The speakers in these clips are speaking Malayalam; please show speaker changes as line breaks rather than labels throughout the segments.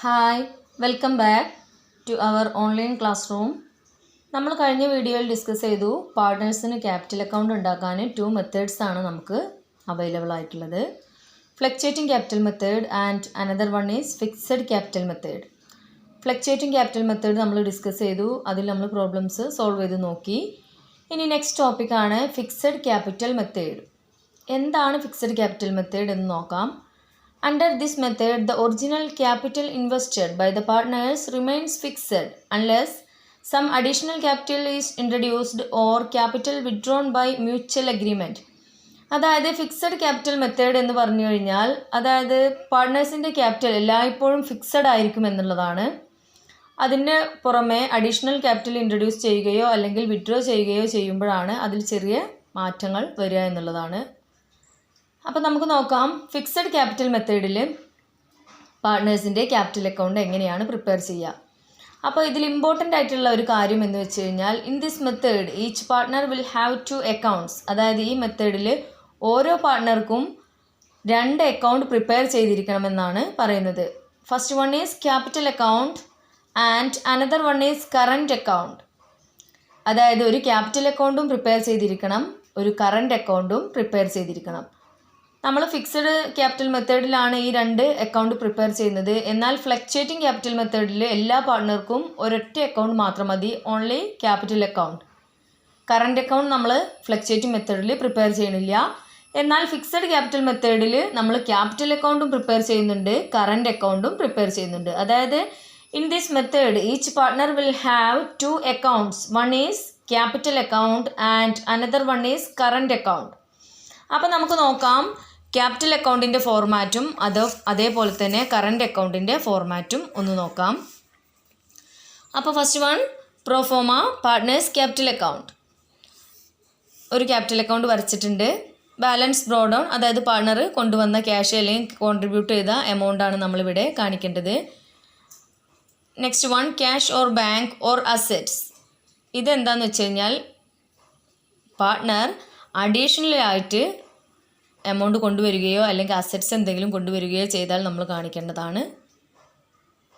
Hi welcome back to our online class room. നമ്മൾ കഴിഞ്ഞ വീഡിയോയിൽ ഡിസ്കസ് ചെയ്തു പാർട്ട്നേഴ്സിന് ക്യാപിറ്റൽ അക്കൗണ്ട് ഉണ്ടാക്കാൻ 2 മെത്തേഡ്സ് ആണ് നമുക്ക് അവൈലബിൾ ആയിട്ടുള്ളത്. Fluctuating capital method and another one is fixed capital method. Fluctuating capital method നമ്മൾ ഡിസ്കസ് ചെയ്തു, അതിൽ നമ്മൾ പ്രോബ്ലംസ് സോൾവ് ചെയ്ത് നോക്കി. ഇനി നെക്സ്റ്റ് ടോപ്പിക്കാണ് ഫിക്സഡ് ക്യാപിറ്റൽ മെത്തേഡ്. എന്താണ് ഫിക്സഡ് ക്യാപിറ്റൽ മെത്തേഡ് എന്ന് നോക്കാം. Under this method, the original capital invested by the partners remains fixed unless some additional capital is introduced or capital withdrawn by mutual agreement. അതായത് ഫിക്സഡ് ക്യാപിറ്റൽ മെത്തേഡ് എന്ന് പറഞ്ഞു കഴിഞ്ഞാൽ അതായത് പാർട്ട്നേഴ്സിൻ്റെ ക്യാപിറ്റൽ എല്ലായ്പ്പോഴും ഫിക്സഡ് ആയിരിക്കും എന്നുള്ളതാണ്. അതിന് പുറമെ അഡീഷണൽ ക്യാപിറ്റൽ ഇൻട്രൊഡ്യൂസ് ചെയ്യുകയോ അല്ലെങ്കിൽ വിഡ്രോ ചെയ്യുകയോ ചെയ്യുമ്പോഴാണ് അതിൽ ചെറിയ മാറ്റങ്ങൾ വരിക എന്നുള്ളതാണ്. അപ്പോൾ നമുക്ക് നോക്കാം ഫിക്സഡ് ക്യാപിറ്റൽ മെത്തേഡിൽ പാർട്ട്നേഴ്സിൻ്റെ ക്യാപിറ്റൽ അക്കൗണ്ട് എങ്ങനെയാണ് പ്രിപ്പയർ ചെയ്യുക. അപ്പോൾ ഇതിൽ ഇമ്പോർട്ടൻ്റ് ആയിട്ടുള്ള ഒരു കാര്യം എന്ന് വെച്ച് കഴിഞ്ഞാൽ in this method each partner will have 2 accounts. അതായത് ഈ മെത്തേഡിൽ ഓരോ പാർട്ട്ണർക്കും 2 അക്കൗണ്ട് പ്രിപ്പയർ ചെയ്തിരിക്കണമെന്നാണ് പറയുന്നത്. First one is capital account and another one is current account. അതായത് ഒരു ക്യാപിറ്റൽ അക്കൗണ്ടും പ്രിപ്പയർ ചെയ്തിരിക്കണം, ഒരു കറൻറ്റ് അക്കൗണ്ടും പ്രിപ്പയർ ചെയ്തിരിക്കണം. നമ്മൾ ഫിക്സഡ് ക്യാപിറ്റൽ മെത്തേഡിലാണ് ഈ 2 അക്കൗണ്ട് പ്രിപ്പയർ ചെയ്യുന്നത്. എന്നാൽ ഫ്ലക്ച്വേറ്റിംഗ് ക്യാപിറ്റൽ മെത്തേഡിൽ എല്ലാ പാർട്ട്ണർക്കും ഒരൊറ്റ അക്കൗണ്ട് മാത്രം മതി, only capital account. Current account നമ്മൾ ഫ്ലക്ച്വേറ്റിംഗ് മെത്തേഡിൽ പ്രിപ്പയർ ചെയ്യണില്ല. എന്നാൽ ഫിക്സഡ് ക്യാപിറ്റൽ മെത്തേഡിൽ നമ്മൾ ക്യാപിറ്റൽ അക്കൗണ്ടും പ്രിപ്പയർ ചെയ്യുന്നുണ്ട്, കറൻറ്റ് അക്കൗണ്ടും പ്രിപ്പയർ ചെയ്യുന്നുണ്ട്. അതായത് in this method each partner will have 2 accounts. One is capital account and another one is current account. അപ്പോൾ നമുക്ക് നോക്കാം ക്യാപിറ്റൽ അക്കൗണ്ടിൻ്റെ ഫോർമാറ്റും അതേപോലെ തന്നെ കറൻറ്റ് അക്കൗണ്ടിൻ്റെ ഫോർമാറ്റും ഒന്ന് നോക്കാം. അപ്പോൾ first one proforma partners capital account. ഒരു ക്യാപിറ്റൽ അക്കൗണ്ട് വരച്ചിട്ടുണ്ട്. ബാലൻസ് ബ്രോ ഡൗൺ, അതായത് പാർട്ട്ണർ കൊണ്ടുവന്ന ക്യാഷ് അല്ലെങ്കിൽ കോൺട്രിബ്യൂട്ട് ചെയ്ത എമൗണ്ടാണ് നമ്മളിവിടെ കാണിക്കേണ്ടത്. Next one cash or bank or assets. ഇതെന്താണെന്ന് വെച്ച് കഴിഞ്ഞാൽ പാർട്ട്ണർ അഡീഷണലായിട്ട് എമൗണ്ട് കൊണ്ടുവരികയോ അല്ലെങ്കിൽ അസറ്റ്സ് എന്തെങ്കിലും കൊണ്ടുവരികയോ ചെയ്താൽ നമ്മൾ കാണിക്കേണ്ടതാണ്.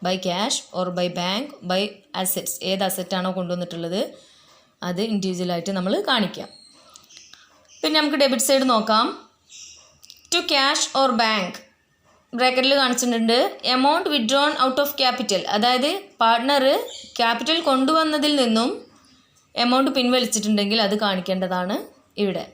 By cash or by bank by assets. ഏത് അസറ്റാണോ കൊണ്ടുവന്നിട്ടുള്ളത് അത് ഇൻഡിവിജ്വലായിട്ട് നമ്മൾ കാണിക്കാം. പിന്നെ നമുക്ക് ഡെബിറ്റ് സൈഡ് നോക്കാം. ടു ക്യാഷ് ഓർ ബാങ്ക് ബ്രാക്കറ്റിൽ കാണിച്ചിട്ടുണ്ട്. Amount withdrawn out of capital. അതായത് പാർട്ട്ണർ ക്യാപിറ്റൽ കൊണ്ടുവന്നതിൽ നിന്നും എമൗണ്ട് പിൻവലിച്ചിട്ടുണ്ടെങ്കിൽ അത് കാണിക്കേണ്ടതാണ് ഇവിടെ.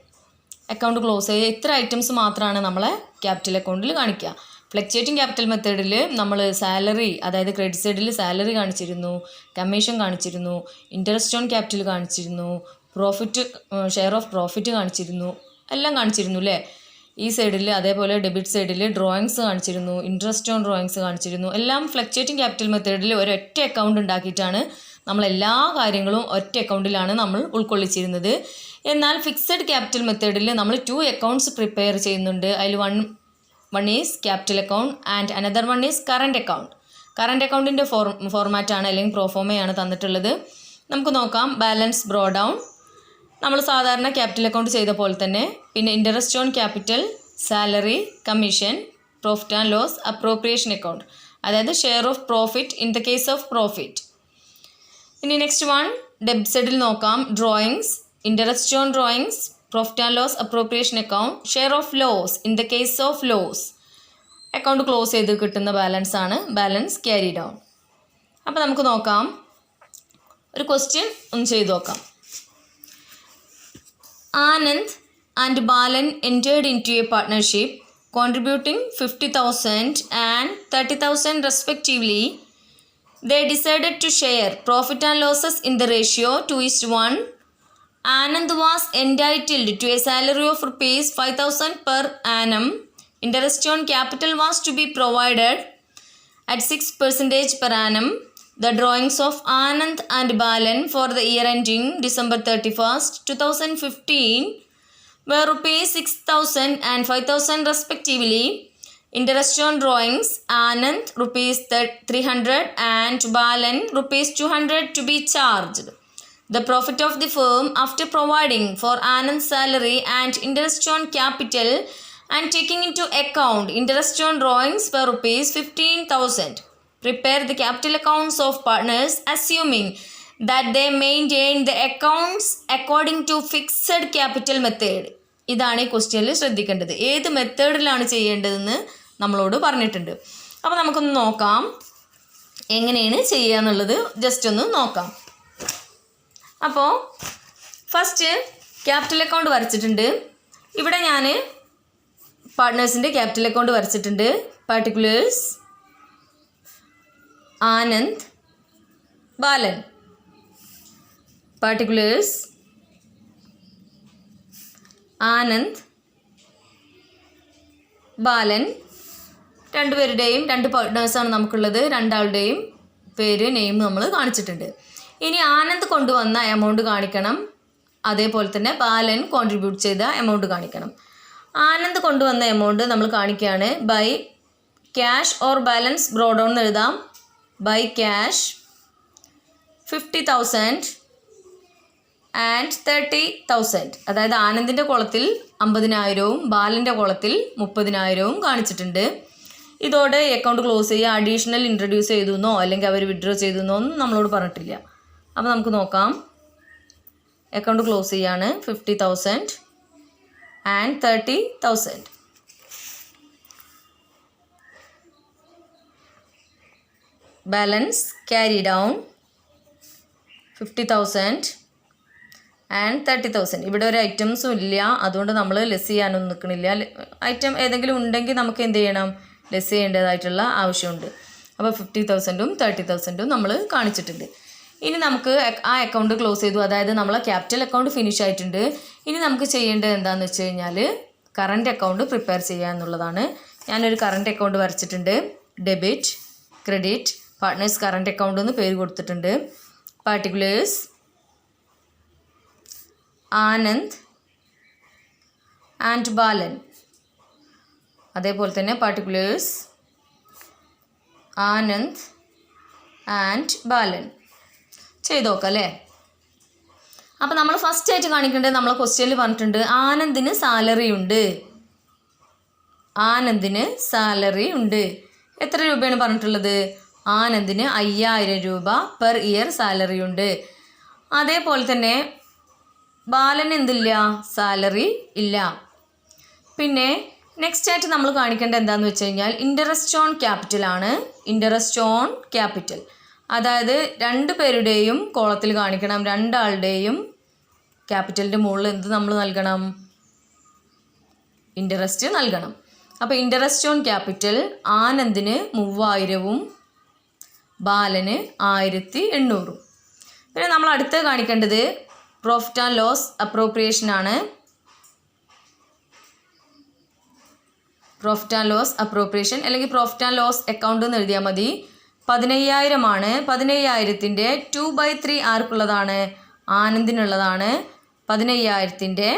അക്കൗണ്ട് ക്ലോസ് ചെയ്യുക. ഇത്ര ഐറ്റംസ് മാത്രമാണ് നമ്മളെ ക്യാപിറ്റൽ അക്കൗണ്ടിൽ കാണിക്കുക. ഫ്ലക്ച്വേറ്റിംഗ് ക്യാപിറ്റൽ മെത്തേഡിൽ നമ്മൾ സാലറി, അതായത് ക്രെഡിറ്റ് സൈഡിൽ സാലറി കാണിച്ചിരുന്നു, കമ്മീഷൻ കാണിച്ചിരുന്നു, ഇൻട്രസ്റ്റ് ഓൺ ക്യാപിറ്റൽ കാണിച്ചിരുന്നു, പ്രോഫിറ്റ് ഷെയർ ഓഫ് പ്രോഫിറ്റ് കാണിച്ചിരുന്നു, എല്ലാം കാണിച്ചിരുന്നു അല്ലേ. ഈ സൈഡിൽ അതേപോലെ ഡെബിറ്റ് സൈഡിൽ ഡ്രോയിങ്സ് കാണിച്ചിരുന്നു, ഇൻട്രസ്റ്റ് ഓൺ ഡ്രോയിങ്സ് കാണിച്ചിരുന്നു. എല്ലാം ഫ്ലക്ച്വേറ്റിംഗ് ക്യാപിറ്റൽ മെത്തേഡിൽ ഒരൊറ്റ അക്കൗണ്ട് ഉണ്ടാക്കിയിട്ടാണ് നമ്മളെല്ലാ കാര്യങ്ങളും ഒറ്റ അക്കൗണ്ടിലാണ് നമ്മൾ ഉൾക്കൊള്ളിച്ചിരുന്നത്. എന്നാൽ ഫിക്സഡ് ക്യാപിറ്റൽ മെത്തേഡിൽ നമ്മൾ 2 അക്കൗണ്ട്സ് പ്രിപ്പയർ ചെയ്യുന്നുണ്ട്. അതിൽ one is capital account and another one is current account. Current അക്കൗണ്ടിൻ്റെ ഫോർമാറ്റാണ് അല്ലെങ്കിൽ പ്രോഫോമയാണ് തന്നിട്ടുള്ളത്. നമുക്ക് നോക്കാം. ബാലൻസ് ബ്രോ ഡൗൺ നമ്മൾ സാധാരണ ക്യാപിറ്റൽ അക്കൗണ്ട് ചെയ്ത പോലെ തന്നെ. പിന്നെ interest on capital, salary, commission, profit and loss, appropriation account, അതായത് share of profit in the case of profit. ഇനി നെക്സ്റ്റ് വൺ ഡെബിറ്റ് സൈഡിൽ നോക്കാം. Drawings, interest on drawings, profit and loss, appropriation account, share of loss in the case of loss. Account close ചെയ്ത് കിട്ടുന്ന ബാലൻസ് ആണ് ബാലൻസ് ക്യാരി ഡൗൺ. അപ്പോൾ നമുക്ക് നോക്കാം, ഒരു ക്വസ്റ്റ്യൻ ഒന്ന് ചെയ്ത് നോക്കാം. Anand and Balan entered into a partnership contributing 50,000 and 30,000 respectively. They decided to share profit and losses in the ratio 2:1. Anand was entitled to a salary of rupees 5,000 per annum. Interest on capital was to be provided at 6% per annum. The drawings of Anand and Balan for the year ending December 31st, 2015 were rupees 6,000 and 5,000 respectively. Interest on drawings, Anand rupees 300 and Balan rupees 200 to be charged. The profit of the firm after providing for Anand's salary and interest on capital and taking into account interest on drawings were rupees 15,000. Prepare the capital accounts of partners assuming that they maintain the accounts according to fixed capital method. ഇതാണ് ഈ ക്വസ്റ്റ്യനിൽ ശ്രദ്ധിക്കേണ്ടത്. ഏത് മെത്തേഡിലാണ് ചെയ്യേണ്ടതെന്ന് നമ്മളോട് പറഞ്ഞിട്ടുണ്ട്. അപ്പോൾ നമുക്കൊന്ന് നോക്കാം എങ്ങനെയാണ് ചെയ്യുക എന്നുള്ളത് ജസ്റ്റ് ഒന്ന് നോക്കാം. അപ്പോൾ ഫസ്റ്റ് ക്യാപിറ്റൽ അക്കൗണ്ട് വരച്ചിട്ടുണ്ട്. ഇവിടെ ഞാൻ പാർട്ട്നേഴ്സിൻ്റെ ക്യാപിറ്റൽ അക്കൗണ്ട് വരച്ചിട്ടുണ്ട്. പാർട്ടിക്കുലേഴ്സ് ആനന്ദ് ബാലൻ. പാർട്ടിക്കുലേഴ്സ് ആനന്ദ് ബാലൻ രണ്ടുപേരുടെയും രണ്ട് പാർട്ട്നേഴ്സാണ് നമുക്കുള്ളത്. രണ്ടാളുടെയും പേര് നെയിം നമ്മൾ കാണിച്ചിട്ടുണ്ട്. ഇനി ആനന്ദ് കൊണ്ടുവന്ന എമൗണ്ട് കാണിക്കണം. അതേപോലെ തന്നെ ബാലൻ കോൺട്രിബ്യൂട്ട് ചെയ്ത എമൗണ്ട് കാണിക്കണം. ആനന്ദ് കൊണ്ടുവന്ന എമൗണ്ട് നമ്മൾ കാണിക്കുകയാണ്. By cash or balance brought on എഴുതാം. By cash 50,000 and 30,000. അതായത് ആനന്ദിൻ്റെ കോളത്തിൽ 50,000 ബാലൻ്റെ കോളത്തിൽ 30,000 കാണിച്ചിട്ടുണ്ട്. ഇതോടെ അക്കൗണ്ട് ക്ലോസ് ചെയ്യുക. അഡീഷണൽ ഇൻട്രൊഡ്യൂസ് ചെയ്തുവെന്നോ അല്ലെങ്കിൽ അവർ വിഡ്രോ ചെയ്തുവെന്നോ ഒന്നും നമ്മളോട് പറഞ്ഞിട്ടില്ല. അപ്പോൾ നമുക്ക് നോക്കാം. അക്കൗണ്ട് ക്ലോസ് ചെയ്യാണ്. 50,000 and 30,000. Balance carry down 50,000 and 30,000. ഇവിടെ ഒരു ഐറ്റംസും ഇല്ല, അതുകൊണ്ട് നമ്മൾ ലെസ് ചെയ്യാനൊന്നും നിൽക്കണില്ല. ഐറ്റം ഏതെങ്കിലും ഉണ്ടെങ്കിൽ നമുക്ക് എന്ത് ചെയ്യണം, ലെസ് ചെയ്യേണ്ടതായിട്ടുള്ള ആവശ്യമുണ്ട്. അപ്പോൾ 50,000 30,000 നമ്മൾ കാണിച്ചിട്ടുണ്ട്. ഇനി നമുക്ക് ആ അക്കൗണ്ട് ക്ലോസ് ചെയ്തു. അതായത് നമ്മളെ ക്യാപിറ്റൽ അക്കൗണ്ട് ഫിനിഷ് ആയിട്ടുണ്ട്. ഇനി നമുക്ക് ചെയ്യേണ്ടത് എന്താണെന്ന് വെച്ച് കഴിഞ്ഞാൽ കറണ്ട് അക്കൗണ്ട് പ്രിപ്പയർ ചെയ്യുക എന്നുള്ളതാണ്. ഞാനൊരു കറണ്ട് അക്കൗണ്ട് വരച്ചിട്ടുണ്ട്. Debit credit partners current account എന്ന് പേര് കൊടുത്തിട്ടുണ്ട്. Particulars Anand and Balan. അതേപോലെ തന്നെ പാർട്ടിക്കുലേഴ്സ് ആനന്ദ് ആൻഡ് ബാലൻ ചെയ്ത് നോക്കാം അല്ലേ. അപ്പോൾ നമ്മൾ ഫസ്റ്റ് ആയിട്ട് കാണിക്കേണ്ടത് നമ്മളെ ക്വസ്റ്റ്യനിൽ പറഞ്ഞിട്ടുണ്ട് ആനന്ദിന് സാലറി ഉണ്ട്. ആനന്ദിന് സാലറി ഉണ്ട്. എത്ര രൂപയാണ് പറഞ്ഞിട്ടുള്ളത്? ആനന്ദിന് 5,000 രൂപ പെർ ഇയർ സാലറി ഉണ്ട്. അതേപോലെ തന്നെ ബാലന് എന്തില്ല, സാലറി ഇല്ല. പിന്നെ നെക്സ്റ്റ് ആയിട്ട് നമ്മൾ കാണിക്കേണ്ടത് എന്താണെന്ന് വെച്ച് കഴിഞ്ഞാൽ ഇൻട്രസ്റ്റ് ഓൺ ക്യാപിറ്റൽ ആണ്. ഇൻട്രസ്റ്റ് ഓൺ ക്യാപിറ്റൽ അതായത് രണ്ട് പേരുടെയും കോളത്തിൽ കാണിക്കണം. രണ്ടാളുടെയും ക്യാപിറ്റലിൻ്റെ മുകളിൽ എന്ത് നമ്മൾ നൽകണം, ഇൻട്രസ്റ്റ് നൽകണം. അപ്പോൾ ഇൻട്രസ്റ്റ് ഓൺ ക്യാപിറ്റൽ ആനന്ദിന് 3,000 ബാലന് 1,800. പിന്നെ നമ്മൾ അടുത്ത് കാണിക്കേണ്ടത് പ്രോഫിറ്റ് ആൻഡ് ലോസ് അപ്രോപ്രിയേഷൻ ആണ്. പ്രോഫിറ്റ് ആൻഡ് ലോസ് അപ്രോപ്രിയേഷൻ അല്ലെങ്കിൽ പ്രോഫിറ്റ് ആൻഡ് ലോസ് അക്കൗണ്ട് എന്ന് എഴുതിയാൽ മതി. 15,000 ആണ്. 15,000ൻ്റെ 2/3 ആർക്കുള്ളതാണ്? ആനന്ദിനുള്ളതാണ്. 15,000ൻ്റെ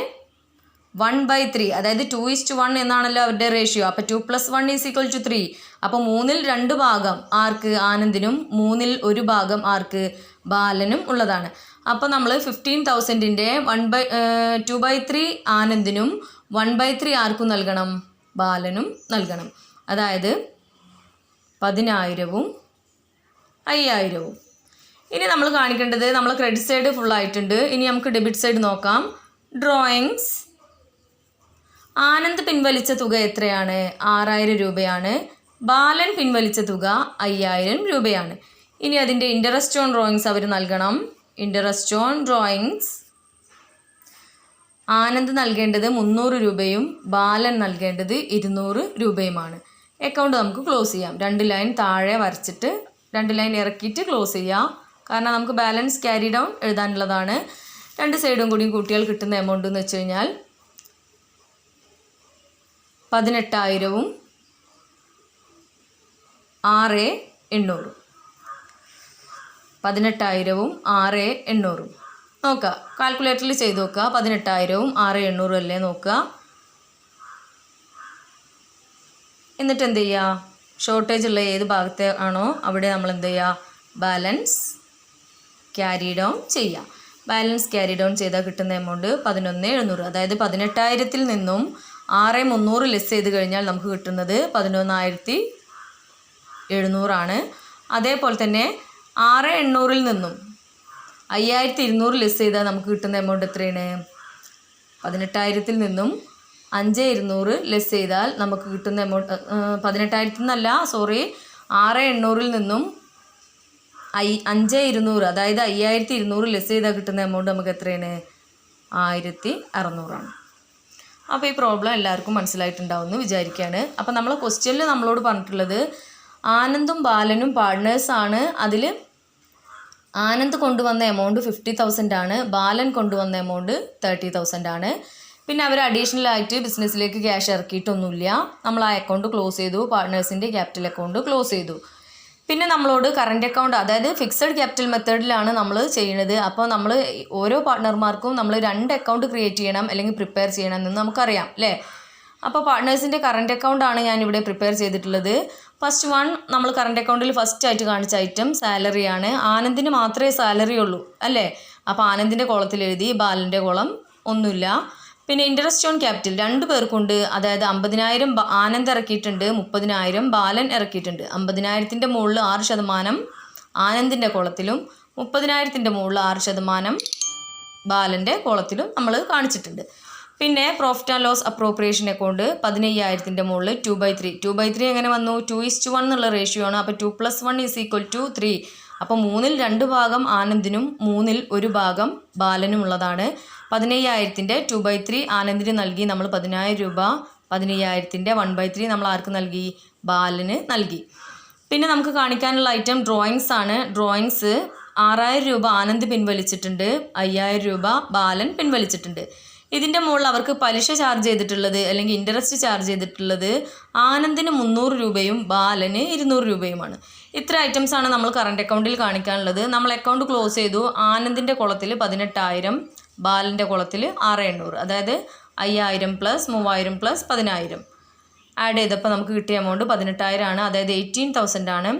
1/3 അതായത് 2:1 എന്നാണല്ലോ അവരുടെ റേഷ്യോ. അപ്പോൾ 2 + 1 = 3. അപ്പോൾ 3/2 ഭാഗം ആർക്ക്? ആനന്ദിനും. 3/1 ഭാഗം ആർക്ക്? ബാലനും ഉള്ളതാണ്. അപ്പോൾ നമ്മൾ 15,000ൻ്റെ 2/3 ആനന്ദിനും 1/3 ആർക്കും നൽകണം? ബാലനും നൽകണം. അതായത് 10,000 5,000. ഇനി നമ്മൾ കാണിക്കേണ്ടത് നമ്മൾ ക്രെഡിറ്റ് സൈഡ് ഫുള്ളായിട്ടുണ്ട്. ഇനി നമുക്ക് ഡെബിറ്റ് സൈഡ് നോക്കാം. ഡ്രോയിങ്സ് ആനന്ദ് പിൻവലിച്ച തുക എത്രയാണ്? 6,000 രൂപയാണ്. ബാലൻ പിൻവലിച്ച തുക 5,000 രൂപയാണ്. ഇനി അതിൻ്റെ ഇൻട്രസ്റ്റ് ഓൺ ഡ്രോയിങ്സ് അവർ നൽകണം. ഇൻട്രസ്റ്റ് ഓൺ ഡ്രോയിങ്സ് ആനന്ദ് നൽകേണ്ടത് 300 രൂപയും ബാലൻ നൽകേണ്ടത് 200 രൂപയുമാണ്. അക്കൗണ്ട് നമുക്ക് ക്ലോസ് ചെയ്യാം. 2 ലൈൻ താഴെ വരച്ചിട്ട് 2 ലൈൻ ഇറക്കിയിട്ട് ക്ലോസ് ചെയ്യാം. കാരണം നമുക്ക് ബാലൻസ് ക്യാരി ഡൗൺ എഴുതാനുള്ളതാണ്. 2 സൈഡും കൂടിയും കൂട്ടിയാൽ കിട്ടുന്ന എമൗണ്ട് എന്ന് വെച്ച് കഴിഞ്ഞാൽ 18,000 6,800. 18,000 6,800. നോക്കുക, കാൽക്കുലേറ്ററിൽ ചെയ്ത് നോക്കുക. 18,000 6,800 അല്ലേ നോക്കുക. എന്നിട്ട് എന്ത് ചെയ്യുക, ഷോർട്ടേജ് ഉള്ള ഏത് ഭാഗത്തെ ആണോ അവിടെ നമ്മൾ എന്ത് ചെയ്യുക, ബാലൻസ് ക്യാരി ഡൗൺ ചെയ്യുക. ബാലൻസ് ക്യാരി ഡൗൺ ചെയ്താൽ കിട്ടുന്ന എമൗണ്ട് 11,700. അതായത് 18,000-ൽ നിന്നും 6,300 ലെസ് ചെയ്ത് കഴിഞ്ഞാൽ നമുക്ക് കിട്ടുന്നത് 11,700 ആണ്. അതേപോലെ തന്നെ 6800 നിന്നും 5200 ലെസ് ചെയ്താൽ നമുക്ക് കിട്ടുന്ന എമൗണ്ട് എത്രയാണ്? 18,000 നിന്നും 5200 ലെസ് ചെയ്താൽ നമുക്ക് കിട്ടുന്ന എമൗണ്ട് 18,000 നിന്നല്ല 6800 നിന്നും 5200, അതായത് 5200 ലെസ് ചെയ്താൽ കിട്ടുന്ന എമൗണ്ട് നമുക്ക് എത്രയാണ്? 1600 ആണ്. അപ്പോൾ ഈ പ്രോബ്ലം എല്ലാവർക്കും മനസ്സിലായിട്ടുണ്ടാവുമെന്ന് വിചാരിക്കുകയാണ്. അപ്പോൾ നമ്മൾ ക്വസ്റ്റ്യനിൽ നമ്മളോട് പറഞ്ഞിട്ടുള്ളത് ആനന്ദും ബാലനും പാർട്ട്നേഴ്സാണ്. അതിൽ ആനന്ദ് കൊണ്ടുവന്ന എമൗണ്ട് 50,000 ആണ്, ബാലൻ കൊണ്ടുവന്ന എമൗണ്ട് 30,000 ആണ്. പിന്നെ അവർ അഡീഷണൽ ആയിട്ട് ബിസിനസ്സിലേക്ക് ക്യാഷ് ഇറക്കിയിട്ടൊന്നുമില്ല. നമ്മൾ ആ അക്കൗണ്ട് ക്ലോസ് ചെയ്തു, പാർട്ട്നേഴ്സിൻ്റെ ക്യാപിറ്റൽ അക്കൗണ്ട് ക്ലോസ് ചെയ്തു. പിന്നെ നമ്മളോട് കറണ്ട് അക്കൗണ്ട്, അതായത് ഫിക്സഡ് ക്യാപിറ്റൽ മെത്തേഡിലാണ് നമ്മൾ ചെയ്യുന്നത്. അപ്പോൾ നമ്മൾ ഓരോ പാർട്ട്ണർമാർക്കും നമ്മൾ 2 അക്കൗണ്ട് ക്രിയേറ്റ് ചെയ്യണം അല്ലെങ്കിൽ പ്രിപ്പയർ ചെയ്യണം എന്ന് നമുക്കറിയാം അല്ലേ. അപ്പോൾ പാർട്ട്നേഴ്സിൻ്റെ കറണ്ട് അക്കൗണ്ടാണ് ഞാനിവിടെ പ്രിപ്പയർ ചെയ്തിട്ടുള്ളത്. ഫസ്റ്റ് വൺ നമ്മൾ കറണ്ട് അക്കൗണ്ടിൽ ഫസ്റ്റ് ആയിട്ട് കാണിച്ച ഐറ്റം സാലറിയാണ്. ആനന്ദിന് മാത്രമേ സാലറി ഉള്ളൂ അല്ലേ. അപ്പോൾ ആനന്ദിൻ്റെ കോളത്തിൽ എഴുതി, ബാലൻ്റെ കോളം ഒന്നുമില്ല. പിന്നെ ഇൻട്രസ്റ്റ് ഓൺ ക്യാപിറ്റൽ 2 പേർക്കുണ്ട്, അതായത് 50,000 ആനന്ദ് ഇറക്കിയിട്ടുണ്ട്, 30,000 ബാലൻ ഇറക്കിയിട്ടുണ്ട്. 50,000 മുകളിൽ 6% ആനന്ദിൻ്റെ കോളത്തിലും 30,000 മുകളിൽ 6% ബാലൻ്റെ കോളത്തിലും നമ്മൾ കാണിച്ചിട്ടുണ്ട്. പിന്നെ profit and loss appropriation account 15,000 മുകളിൽ 2/3. 2/3 എങ്ങനെ വന്നു? 2:1 എന്നുള്ള റേഷ്യോ ആണ്. അപ്പോൾ 2 + 1 = 3. അപ്പോൾ 3-ൽ 2 ഭാഗം ആനന്ദിനും 3-ൽ 1 ഭാഗം ബാലനും ഉള്ളതാണ്. 15,000 2/3 ആനന്ദിന് നൽകി നമ്മൾ 10,000 രൂപ. 15,000 1/3 നമ്മൾ ആർക്ക് നൽകി? ബാലന് നൽകി. പിന്നെ നമുക്ക് കാണിക്കാനുള്ള ഐറ്റം ഡ്രോയിങ്സ് ആണ്. ഡ്രോയിങ്സ് 6,000 രൂപ ആനന്ദ് പിൻവലിച്ചിട്ടുണ്ട്, 5,000 രൂപ ബാലൻ പിൻവലിച്ചിട്ടുണ്ട്. ഇതിൻ്റെ മുകളിൽ അവർക്ക് പലിശ ചാർജ് ചെയ്തിട്ടുള്ളത് അല്ലെങ്കിൽ ഇൻട്രസ്റ്റ് ചാർജ് ചെയ്തിട്ടുള്ളത് ആനന്ദിന് 300 രൂപയും ബാലന് 200 രൂപയുമാണ്. ഇത്ര ഐറ്റംസാണ് നമ്മൾ കറണ്ട് അക്കൗണ്ടിൽ കാണിക്കാനുള്ളത്. നമ്മൾ അക്കൗണ്ട് ക്ലോസ് ചെയ്തു. ആനന്ദിൻ്റെ കുളത്തിൽ 18,000, ബാലൻ്റെ കുളത്തിൽ 6,800, അതായത് 5,000 + 3,000 + 10,000 ആഡ് ചെയ്തപ്പോൾ നമുക്ക് കിട്ടിയ എമൗണ്ട് 18,000 ആണ്, അതായത് 18,000 ആണ്.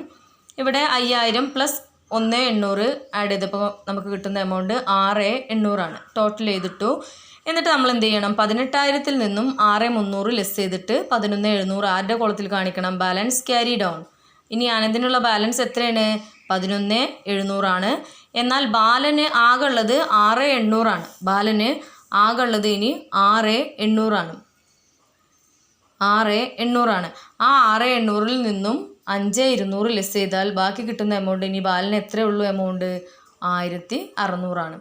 ഇവിടെ 5,000 + 1,800 ആഡ് ചെയ്തപ്പോൾ നമുക്ക് കിട്ടുന്ന എമൗണ്ട് 6,800 ആണ്. ടോട്ടൽ ചെയ്തിട്ടു. എന്നിട്ട് നമ്മൾ എന്ത് ചെയ്യണം? 18,000 നിന്നും 6,300 ലെസ് ചെയ്തിട്ട് 11,700 ആരുടെ കോളത്തിൽ കാണിക്കണം? Balance carry down. ഇനി ആനന്ദിനുള്ള ബാലൻസ് എത്രയാണ്? 11,700 ആണ്. എന്നാൽ ബാലന് ആകെ ഉള്ളത് 6,800 ആണ്. ബാലന് ആകെ ഉള്ളത് ഇനി 6,800 ആണ്. 6,800 ആണ്. ആ 6,800 നിന്നും 5,200 ലെസ് ചെയ്താൽ ബാക്കി കിട്ടുന്ന എമൗണ്ട് ഇനി ബാലന് എത്രയേ ഉള്ളൂ? എമൗണ്ട് 1,600 ആണ്.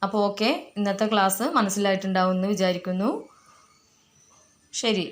അപ്പോൾ ഓക്കെ, ഇന്നത്തെ ക്ലാസ് മനസ്സിലായിട്ടുണ്ടാവുമെന്ന് വിചാരിക്കുന്നു. ശരി.